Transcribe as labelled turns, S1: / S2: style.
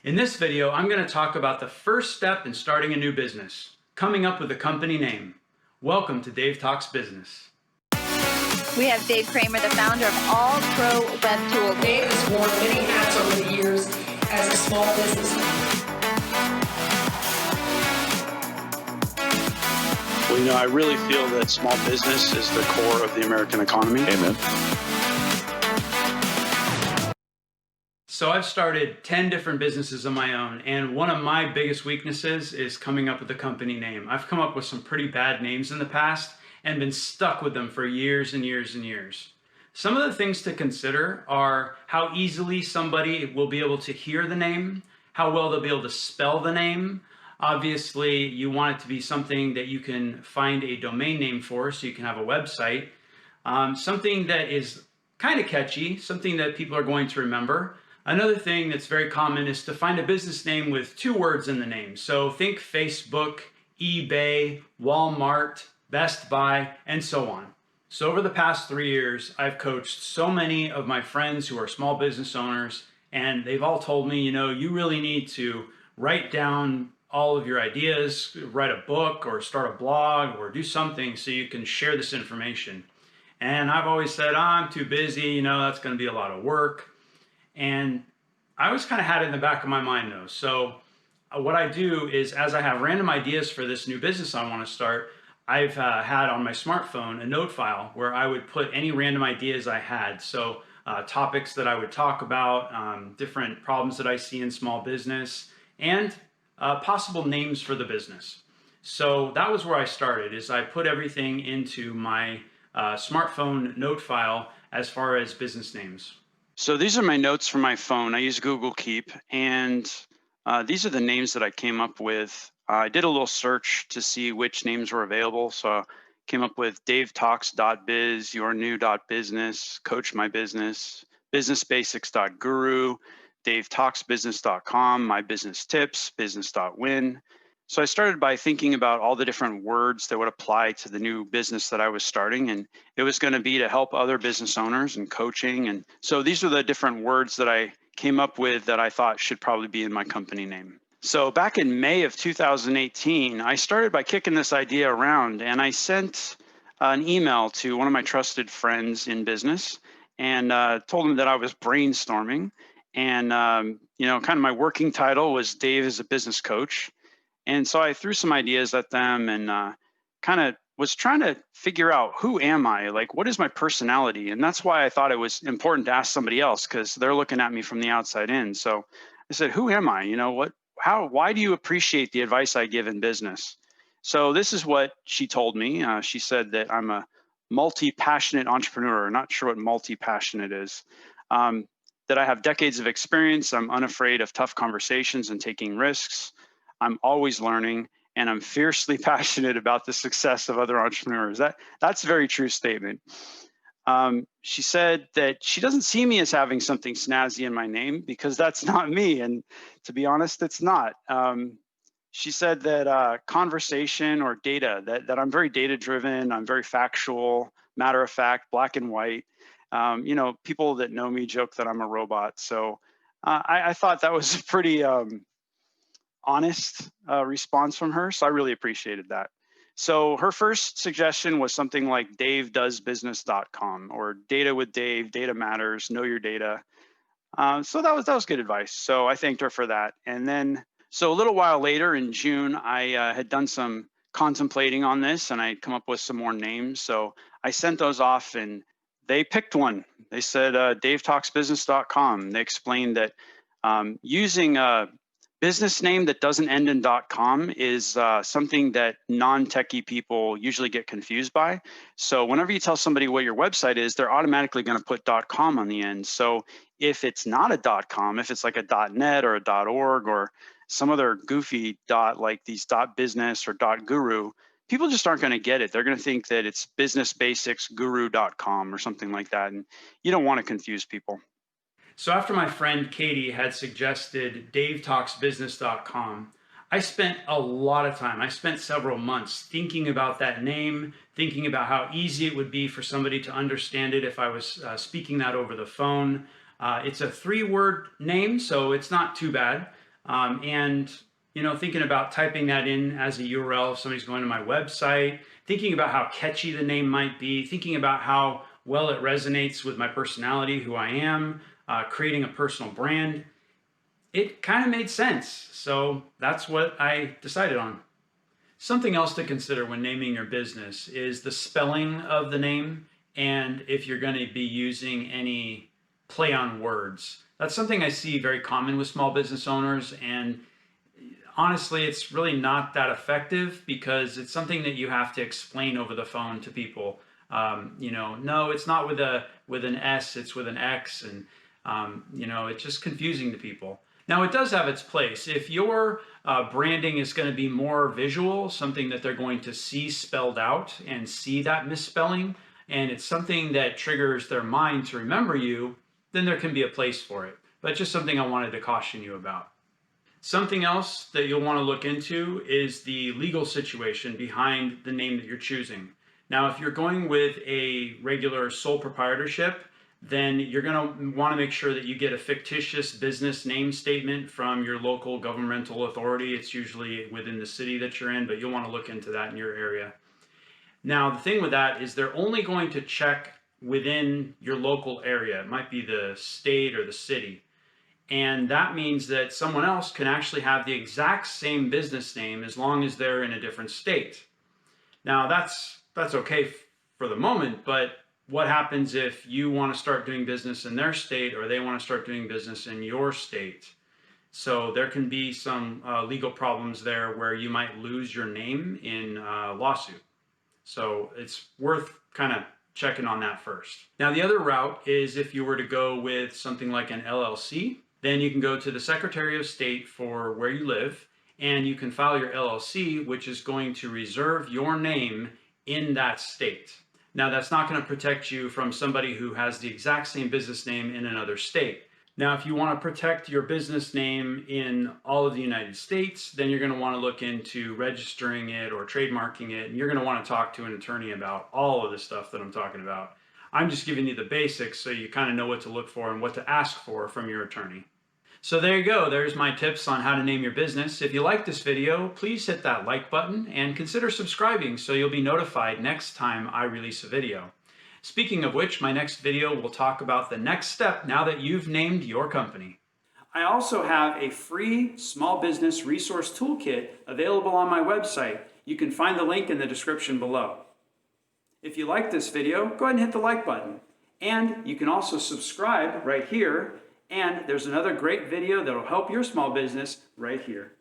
S1: In this video, I'm going to talk about the first step in starting a new business, coming up with a company name. Welcome to Dave Talks Business.
S2: We have Dave Kramer, the founder of All Pro Web Tools.
S3: Dave has worn many hats over the years as a small businessman.
S4: Well, I really feel that small business is the core of the American economy.
S5: Amen.
S1: So I've started 10 different businesses of my own, and one of my biggest weaknesses is coming up with a company name. I've come up with some pretty bad names in the past and been stuck with them for years and years and years. Some of the things to consider are how easily somebody will be able to hear the name, how well they'll be able to spell the name. Obviously, you want it to be something that you can find a domain name for, so you can have a website. Something that is kind of catchy, something that people are going to remember. Another thing that's very common is to find a business name with 2 words in the name. So think Facebook, eBay, Walmart, Best Buy, and so on. So over the past 3 years, I've coached so many of my friends who are small business owners, and they've all told me, you really need to write down all of your ideas, write a book or start a blog or do something so you can share this information. And I've always said, I'm too busy, that's going to be a lot of work. And I always kind of had it in the back of my mind though. So what I do is, as I have random ideas for this new business I want to start, I've had on my smartphone a note file where I would put any random ideas I had. So topics that I would talk about, different problems that I see in small business, and possible names for the business. So that was where I started, is I put everything into my smartphone note file as far as business names.
S4: So these are my notes from my phone. I use Google Keep, and these are the names that I came up with. I did a little search to see which names were available. So I came up with davetalks.biz, yournew.business, coach my business, businessbasics.guru, davetalksbusiness.com, my business tips, business.win. So I started by thinking about all the different words that would apply to the new business that I was starting, and it was going to be to help other business owners and coaching. And so these are the different words that I came up with that I thought should probably be in my company name. So back in May of 2018, I started by kicking this idea around, and I sent an email to one of my trusted friends in business and told him that I was brainstorming. And, kind of my working title was Dave is a business coach. And so I threw some ideas at them and kind of was trying to figure out, who am I? Like, what is my personality? And that's why I thought it was important to ask somebody else, because they're looking at me from the outside in. So I said, who am I? Why do you appreciate the advice I give in business? So this is what she told me. She said that I'm a multi-passionate entrepreneur. Not sure what multi-passionate is. That I have decades of experience. I'm unafraid of tough conversations and taking risks. I'm always learning, and I'm fiercely passionate about the success of other entrepreneurs. That's a very true statement. She said that she doesn't see me as having something snazzy in my name, because that's not me. And to be honest, it's not. She said that conversation or data, that I'm very data driven. I'm very factual, matter of fact, black and white. People that know me joke that I'm a robot. So I thought that was a pretty honest response from her. So I really appreciated that. So her first suggestion was something like davedoesbusiness.com, or data with Dave, data matters, know your data. So that was good advice. So I thanked her for that. And then, so a little while later in June, I had done some contemplating on this, and I'd come up with some more names. So I sent those off, and they picked one. They said davetalksbusiness.com. They explained that using a business name that doesn't end in .com is something that non-techie people usually get confused by. So whenever you tell somebody what your website is, they're automatically going to put .com on the end. So if it's not a .com, if it's like a .net or a .org or some other goofy like these .business or .guru, people just aren't going to get it. They're going to think that it's businessbasicsguru.com or something like that. And you don't want to confuse people.
S1: So after my friend Katie had suggested davetalksbusiness.com, I spent a lot of time. I spent several months thinking about that name, thinking about how easy it would be for somebody to understand it if I was speaking that over the phone. It's a 3-word name, so it's not too bad. And thinking about typing that in as a URL if somebody's going to my website, thinking about how catchy the name might be, thinking about how well it resonates with my personality, who I am, creating a personal brand. It kind of made sense. So that's what I decided on. Something else to consider when naming your business is the spelling of the name and if you're going to be using any play on words. That's something I see very common with small business owners, and honestly, it's really not that effective because it's something that you have to explain over the phone to people. No, it's not with an S, it's with an X, and it's just confusing to people. Now, it does have its place. If your branding is going to be more visual, something that they're going to see spelled out and see that misspelling, and it's something that triggers their mind to remember you, then there can be a place for it. But just something I wanted to caution you about. Something else that you'll want to look into is the legal situation behind the name that you're choosing. Now, if you're going with a regular sole proprietorship, then you're going to want to make sure that you get a fictitious business name statement from your local governmental authority. It's usually within the city that you're in, but you'll want to look into that in your area. Now, the thing with that is they're only going to check within your local area. It might be the state or the city. And that means that someone else can actually have the exact same business name as long as they're in a different state. Now, that's okay for the moment, but what happens if you want to start doing business in their state or they want to start doing business in your state? So there can be some legal problems there where you might lose your name in a lawsuit. So it's worth kind of checking on that first. Now, the other route is if you were to go with something like an LLC, then you can go to the Secretary of State for where you live, and you can file your LLC, which is going to reserve your name in that state. Now, that's not going to protect you from somebody who has the exact same business name in another state. Now, if you want to protect your business name in all of the United States, then you're going to want to look into registering it or trademarking it, and you're going to want to talk to an attorney about all of the stuff that I'm talking about. I'm just giving you the basics so you kind of know what to look for and what to ask for from your attorney. So there you go. There's my tips on how to name your business. If you like this video, please hit that like button and consider subscribing so you'll be notified next time I release a video. Speaking of which, my next video will talk about the next step now that you've named your company. I also have a free small business resource toolkit available on my website. You can find the link in the description below. If you like this video, go ahead and hit the like button. And you can also subscribe right here. And there's another great video that will help your small business right here.